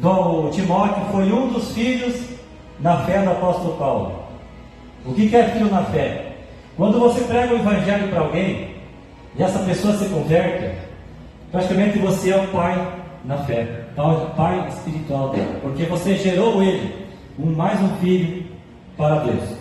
Então, Timóteo foi um dos filhos na fé do apóstolo Paulo. O que é filho na fé? Quando você prega o evangelho para alguém e essa pessoa se converte, praticamente você é o pai na fé, pai espiritual dele, porque você gerou ele, mais um filho para Deus.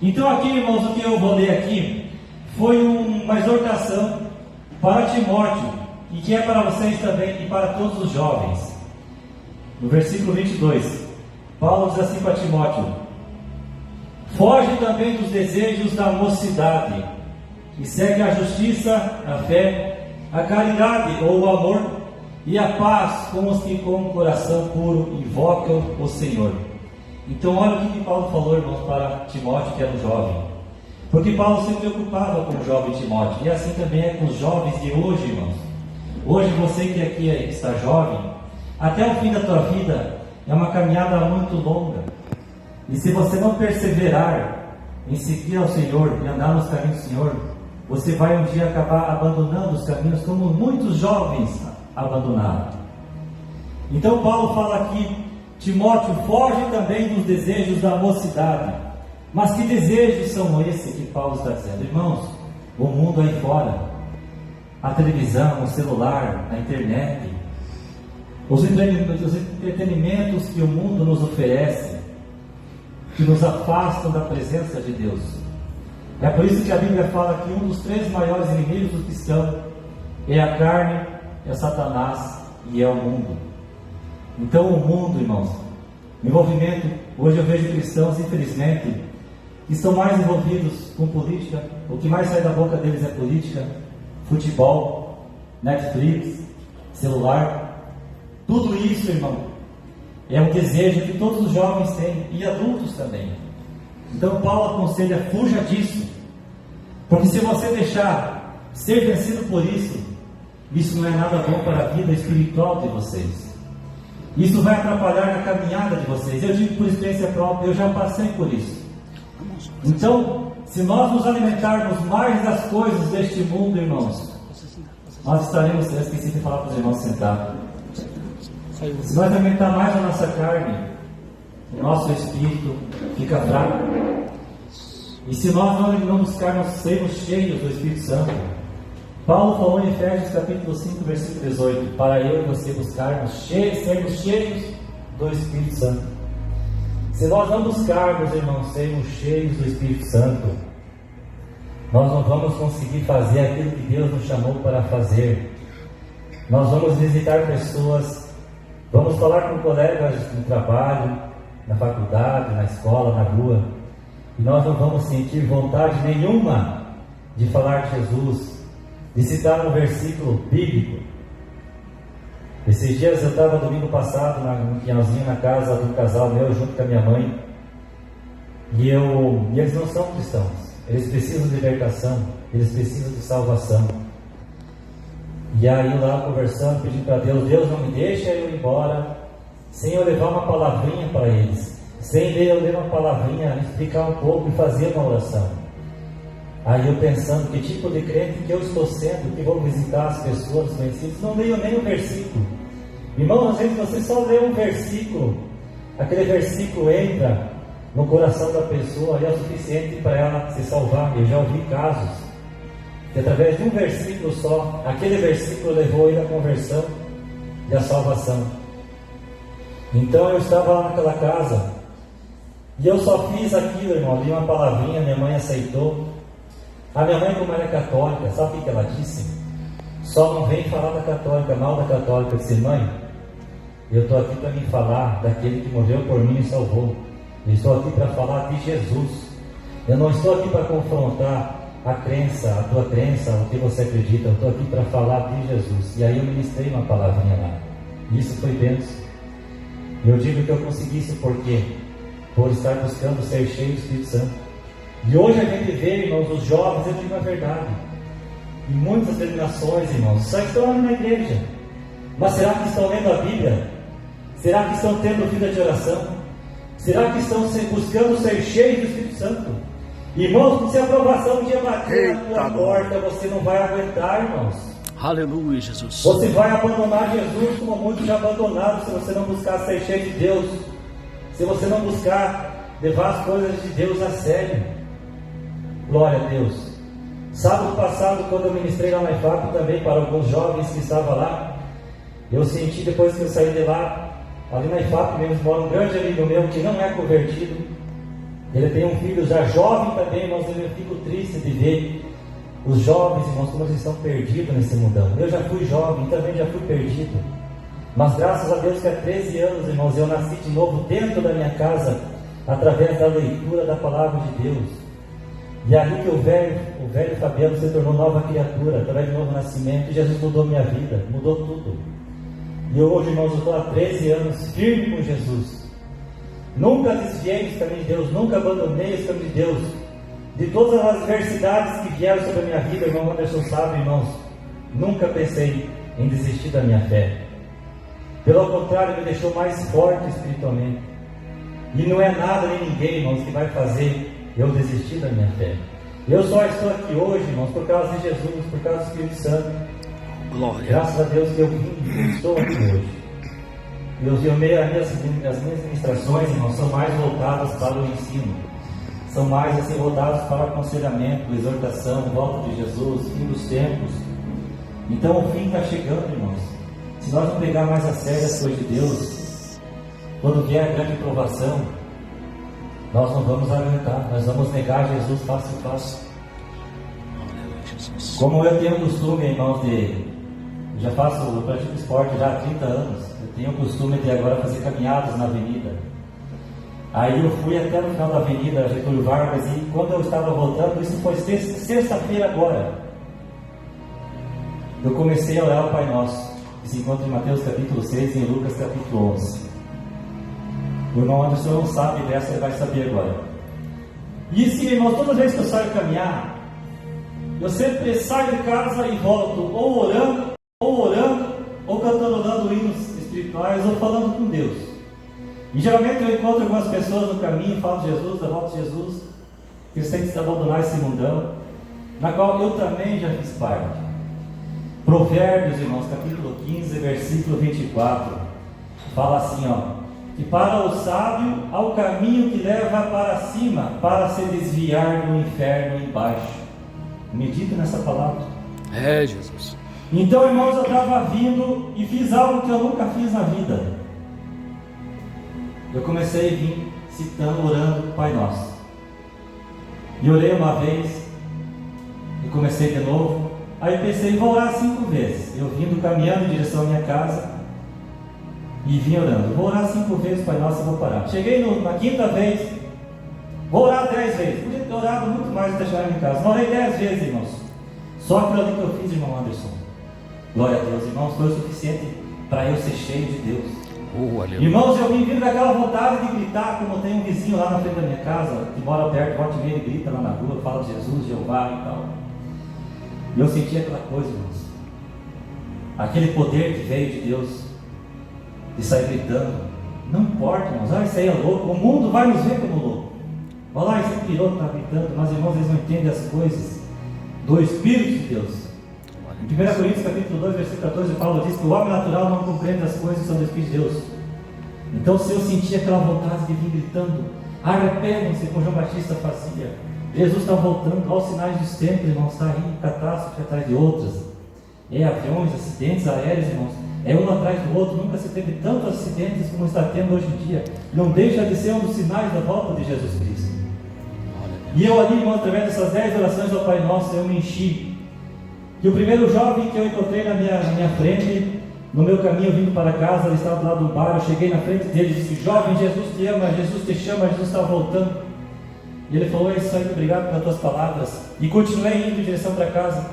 Então aqui, irmãos, o que eu vou ler aqui foi uma exortação para Timóteo, e que é para vocês também e para todos os jovens. No versículo 22, Paulo diz assim para Timóteo: foge também dos desejos da mocidade, e segue a justiça, a fé, a caridade ou o amor, e a paz com os que com o coração puro invocam o Senhor. Então olha o que Paulo falou, irmãos, para Timóteo, que era um jovem. Porque Paulo se preocupava com o jovem Timóteo, e assim também é com os jovens de hoje, irmãos. Hoje você que aqui está jovem, até o fim da tua vida é uma caminhada muito longa. E se você não perseverar em seguir ao Senhor e andar nos caminhos do Senhor, você vai um dia acabar abandonando os caminhos como muitos jovens abandonaram. Então Paulo fala aqui: Timóteo, foge também dos desejos da mocidade. Mas que desejos são esses que Paulo está dizendo? Irmãos, o mundo aí fora, a televisão, o celular, a internet, os entretenimentos que o mundo nos oferece, que nos afastam da presença de Deus. É por isso que a Bíblia fala que um dos 3 maiores inimigos do cristão é a carne, é Satanás e é o mundo. Então o mundo, irmãos, envolvimento, hoje eu vejo cristãos, infelizmente, que estão mais envolvidos com política. O que mais sai da boca deles é política, futebol, Netflix, celular. Tudo isso, irmão, é um desejo que todos os jovens têm, e adultos também. Então Paulo aconselha: fuja disso, porque se você deixar ser vencido por isso, isso não é nada bom para a vida espiritual de vocês. Isso vai atrapalhar na caminhada de vocês. Eu digo por experiência própria, eu já passei por isso. Então, se nós nos alimentarmos mais das coisas deste mundo, irmãos, nós estaremos, eu esqueci de falar para os irmãos sentar. Se nós alimentar mais a nossa carne, o nosso espírito fica fraco. E se nós não buscarmos sermos cheios do Espírito Santo, Paulo falou em Efésios capítulo 5, versículo 18, para eu e você buscarmos sermos cheios do Espírito Santo. Se nós não buscarmos, irmãos, sermos cheios do Espírito Santo, nós não vamos conseguir fazer aquilo que Deus nos chamou para fazer. Nós vamos visitar pessoas, vamos falar com colegas no trabalho, na faculdade, na escola, na rua, e nós não vamos sentir vontade nenhuma de falar de Jesus, de citar um versículo bíblico. Esses dias eu estava domingo passado no Pinhalzinho, na casa de um casal meu, junto com a minha mãe, e eles não são cristãos, eles precisam de libertação, eles precisam de salvação. E aí lá conversando, pedindo para Deus: Deus, não me deixa eu ir embora sem eu levar uma palavrinha para eles, sem eu ler uma palavrinha, explicar um pouco e fazer uma oração. Aí eu pensando, que tipo de crente que eu estou sendo, que vou visitar as pessoas conhecidas, não leio nem um versículo. Irmão, às vezes você só lê um versículo, aquele versículo entra no coração da pessoa e é o suficiente para ela se salvar. Eu já ouvi casos que através de um versículo só, aquele versículo levou ele à conversão e à salvação. Então eu estava lá naquela casa e eu só fiz aquilo, irmão, li uma palavrinha, minha mãe aceitou. A minha mãe, como ela é católica, sabe o que ela disse? Só não vem falar da católica, mal da católica. Eu disse: mãe, eu estou aqui para me falar daquele que morreu por mim e salvou. Eu estou aqui para falar de Jesus. Eu não estou aqui para confrontar a crença, a tua crença, o que você acredita. Eu estou aqui para falar de Jesus. E aí eu ministrei uma palavrinha lá. E isso foi bênção. E eu digo que eu consegui isso por quê? Por estar buscando ser cheio do Espírito Santo. E hoje a gente vê, irmãos, os jovens, eu digo a verdade, em muitas denominações, irmãos, só estão na igreja. Mas será que estão lendo a Bíblia? Será que estão tendo vida de oração? Será que estão buscando ser cheios do Espírito Santo? Irmãos, se a aprovação um dia bater na tua porta, você não vai aguentar, irmãos. Aleluia, Jesus. Você vai abandonar Jesus como muitos já abandonaram, se você não buscar ser cheio de Deus, se você não buscar levar as coisas de Deus a sério. Glória a Deus. Sábado passado, quando eu ministrei lá na IFAP também para alguns jovens que estavam lá, eu senti, depois que eu saí de lá, ali na IFAP mesmo, mora um grande amigo meu que não é convertido. Ele tem um filho já jovem também, mas eu fico triste de ver os jovens, irmãos, como eles estão perdidos nesse mundão. Eu já fui jovem, também já fui perdido. Mas graças a Deus que há 13 anos, irmãos, eu nasci de novo dentro da minha casa, através da leitura da palavra de Deus. E ali que o velho Fabiano se tornou nova criatura, através do novo nascimento. E Jesus mudou minha vida, mudou tudo. E hoje, irmãos, eu estou há 13 anos firme com Jesus. Nunca desviei dos caminhos de Deus, nunca abandonei os caminhos de Deus. De todas as adversidades que vieram sobre a minha vida, irmão Anderson sabe, irmãos, nunca pensei em desistir da minha fé. Pelo contrário, me deixou mais forte espiritualmente. E não é nada nem ninguém, irmãos, que vai fazer eu desistir da minha fé. Eu só estou aqui hoje, irmãos, por causa de Jesus, por causa do Espírito Santo. Glória. Graças a Deus que eu estou aqui hoje. As minhas ministrações, irmãos, são mais voltadas para o ensino. São mais assim, voltadas para o aconselhamento, exortação, volta de Jesus, fim dos tempos. Então o fim está chegando, irmãos. Se nós não pegar mais a sério as coisas de Deus, quando vier a grande provação, nós não vamos aguentar, nós vamos negar Jesus fácil. Como eu tenho o costume, irmãos, eu pratico esporte já há 30 anos, eu tenho o costume de agora fazer caminhadas na avenida. Aí eu fui até no final da avenida Getúlio Vargas, e quando eu estava voltando, isso foi sexta-feira agora, eu comecei a orar o Pai Nosso, que se encontra em Mateus capítulo 6 e em Lucas capítulo 11. O irmão Anderson não sabe dessa, ele vai saber agora. E sim, irmãos, toda vez que eu saio caminhar, eu sempre saio de casa e volto, ou orando, ou cantarolando hinos espirituais, ou falando com Deus. E geralmente eu encontro algumas pessoas no caminho, falo de Jesus, da volta de Jesus, que eles têm que se abandonar esse mundão, na qual eu também já fiz parte. Provérbios, irmãos, capítulo 15, versículo 24, fala assim, que para o sábio há o caminho que leva para cima, para se desviar do inferno embaixo. Medita nessa palavra. É, Jesus. Então, irmãos, eu estava vindo e fiz algo que eu nunca fiz na vida. Eu comecei a vir citando, orando o Pai Nosso. E orei uma vez, e comecei de novo. Aí eu pensei, vou orar 5 vezes. Eu vindo caminhando em direção à minha casa, e vim orando. Vou orar 5 vezes, Pai Nosso, e vou parar. Cheguei na 5ª vez, vou orar 10 vezes. Podia ter orado muito mais e deixar em casa. Orei 10 vezes, irmãos. Só aquilo ali que eu fiz, irmão Anderson. Glória a Deus, irmãos, foi o suficiente para eu ser cheio de Deus. Irmãos, eu vim vindo daquela vontade de gritar, como tem um vizinho lá na frente da minha casa, que mora perto, volta e meia, ele grita lá na rua, fala de Jesus, Jeová e tal. E eu senti aquela coisa, irmãos. Aquele poder que veio de Deus, de sair gritando. Não importa, irmãos, isso aí é louco, o mundo vai nos ver como louco. Olha lá, esse piloto está gritando, mas irmãos, eles não entendem as coisas do Espírito de Deus. Em 1 Coríntios capítulo 2, versículo 14, Paulo diz que o homem natural não compreende as coisas que são do Espírito de Deus. Então, se eu sentir aquela vontade de vir gritando, arrependam-se, como João Batista fazia. Jesus está voltando, aos sinais dos tempos, irmãos, está aí, catástrofe atrás de outras. Aviões, acidentes aéreos, irmãos, um atrás do outro. Nunca se teve tantos acidentes como está tendo hoje em dia. Não deixa de ser um dos sinais da volta de Jesus Cristo. E eu ali, irmão, através dessas 10 orações ao Pai Nosso, eu me enchi. E o primeiro jovem que eu encontrei na minha frente, no meu caminho vindo para casa, ele estava do lado do bar, eu cheguei na frente dele e disse: jovem, Jesus te ama, Jesus te chama, Jesus está voltando. E ele falou: é isso aí, obrigado pelas tuas palavras. E continuei indo em direção para casa.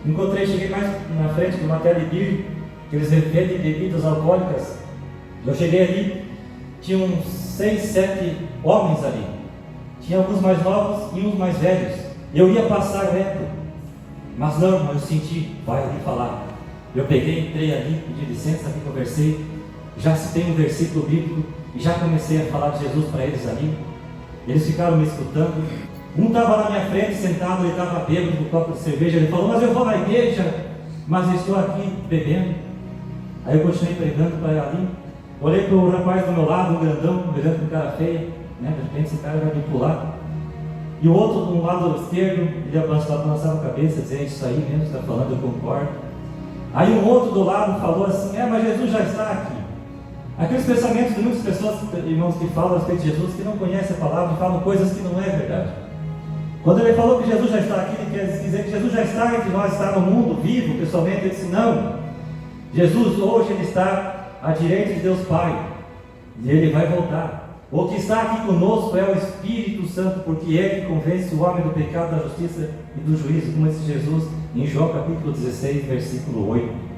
Cheguei mais na frente de uma Telebir, que eles vendem bebidas alcoólicas. Eu cheguei ali, tinha uns 6, 7 homens ali. Tinha alguns mais novos e uns mais velhos. Eu ia passar reto, mas não, eu senti, vai ali falar. Eu peguei, entrei ali, pedi licença, ali conversei, já citei um versículo bíblico e já comecei a falar de Jesus para eles ali. Eles ficaram me escutando. Um estava na minha frente, sentado, ele estava bêbado com um copo de cerveja. Ele falou: mas eu vou na igreja, mas eu estou aqui bebendo. Aí eu continuei pregando para ali. Olhei para o rapaz do meu lado, um grandão, olhando com cara feia, né? De repente esse cara vai me pular. E o outro do lado esquerdo, ele balançava a cabeça, dizia: isso aí mesmo, está falando, eu concordo. Aí um outro do lado falou assim: mas Jesus já está aqui. Aqueles pensamentos de muitas pessoas, irmãos, que falam a respeito de Jesus, que não conhecem a palavra e falam coisas que não é verdade. Quando ele falou que Jesus já está aqui, ele quer dizer que Jesus já está entre nós, está no mundo, vivo, pessoalmente. Ele disse: não, Jesus hoje ele está à direita de Deus Pai, e ele vai voltar. O que está aqui conosco é o Espírito Santo, porque ele convence o homem do pecado, da justiça e do juízo, como disse Jesus em João capítulo 16, versículo 8.